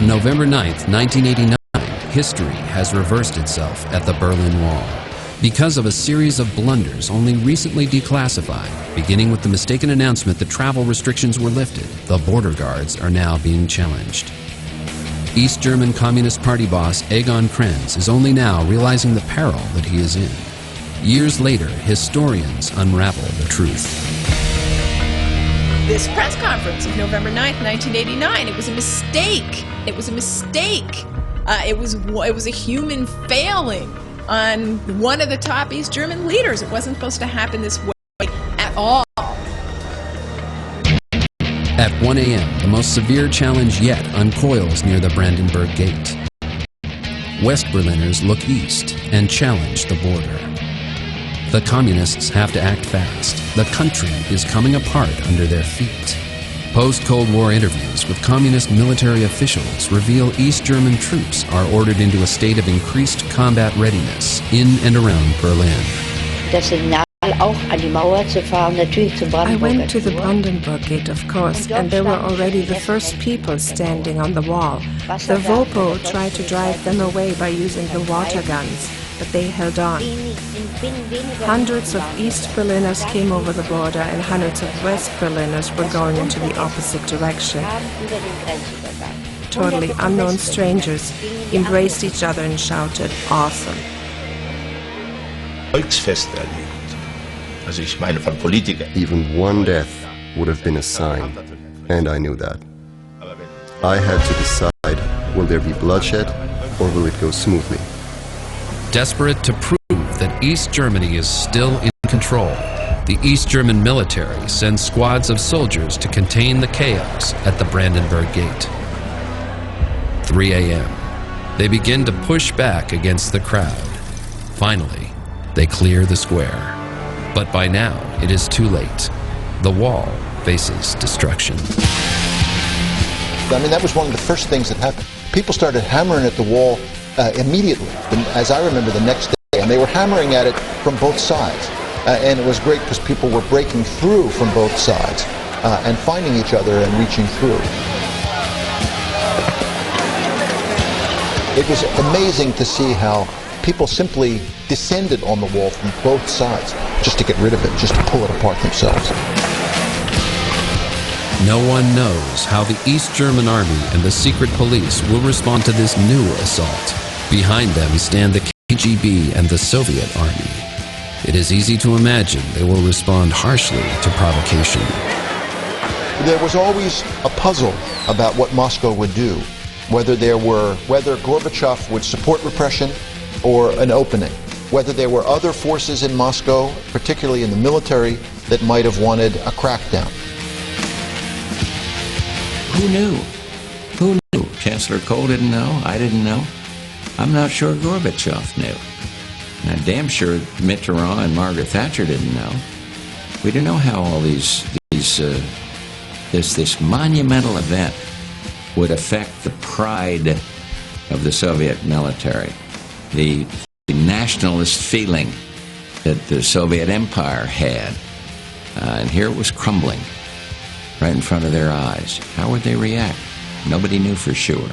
On November 9th, 1989, history has reversed itself at the Berlin Wall. Because of a series of blunders only recently declassified, beginning with the mistaken announcement that travel restrictions were lifted, the border guards are now being challenged. East German Communist Party boss Egon Krenz is only now realizing the peril that he is in. Years later, historians unravel the truth. This press conference of November 9th, 1989, it was a mistake. It was a mistake. It was a human failing on one of the top East German leaders. It wasn't supposed to happen this way at all. At 1 a.m., the most severe challenge yet uncoils near the Brandenburg Gate. West Berliners look east and challenge the border. The communists have to act fast. The country is coming apart under their feet. Post-Cold War interviews with communist military officials reveal East German troops are ordered into a state of increased combat readiness in and around Berlin. I went to the Brandenburg Gate, of course, and there were already the first people standing on the wall. The Wopo tried to drive them away by using the water guns, but they held on. Hundreds of East Berliners came over the border and hundreds of West Berliners were going into the opposite direction. Totally unknown strangers embraced each other and shouted, "Awesome." Even one death would have been a sign, and I knew that. I had to decide, will there be bloodshed or will it go smoothly? Desperate to prove that East Germany is still in control, the East German military sends squads of soldiers to contain the chaos at the Brandenburg Gate. 3 a.m. They begin to push back against the crowd. Finally, they clear the square. But by now, it is too late. The wall faces destruction. I mean, that was one of the first things that happened. People started hammering at the wall immediately, as I remember the next day, and they were hammering at it from both sides. And it was great because people were breaking through from both sides and finding each other and reaching through. It was amazing to see how people simply descended on the wall from both sides just to get rid of it, just to pull it apart themselves. No one knows how the East German army and the secret police will respond to this new assault. Behind them stand the KGB and the Soviet army. It is easy to imagine they will respond harshly to provocation. There was always a puzzle about what Moscow would do, whether Gorbachev would support repression or an opening, whether there were other forces in Moscow, particularly in the military, that might have wanted a crackdown. Who knew? Who knew? Chancellor Kohl didn't know. I didn't know. I'm not sure Gorbachev knew. And I'm damn sure Mitterrand and Margaret Thatcher didn't know. We didn't know how all this monumental event would affect the pride of the Soviet military, the nationalist feeling that the Soviet Empire had. And here it was crumbling right in front of their eyes. How would they react? Nobody knew for sure.